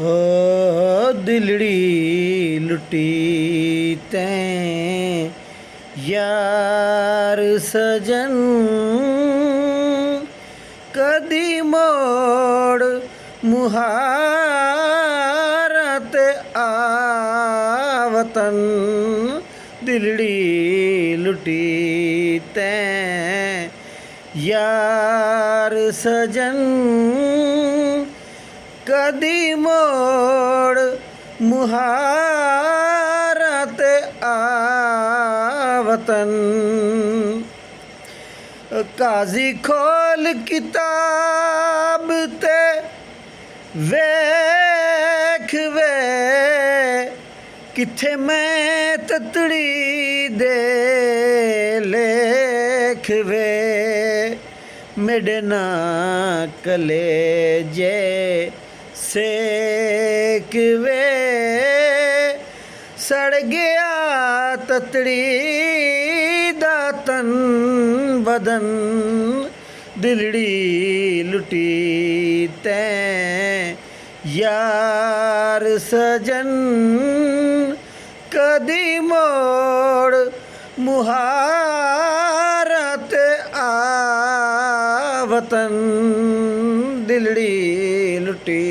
ओ दिलड़ी लुटी तैं यार सजन कदी मोड़ मुहारत आवतन दिलड़ी लुटी तैं यार सजन कदी मोड़ मुहारत आवतन काजी खोल किताब ते वेख वे किथे मैं ततड़ी दे लेख वे मेरे ना कलेजे सेक वे सड़ गया ततड़ी दा तन बदन दिलड़ी लुटी तैं यार सजन कदी मोड़ मुहारत आवतन दिलड़ी लुटी।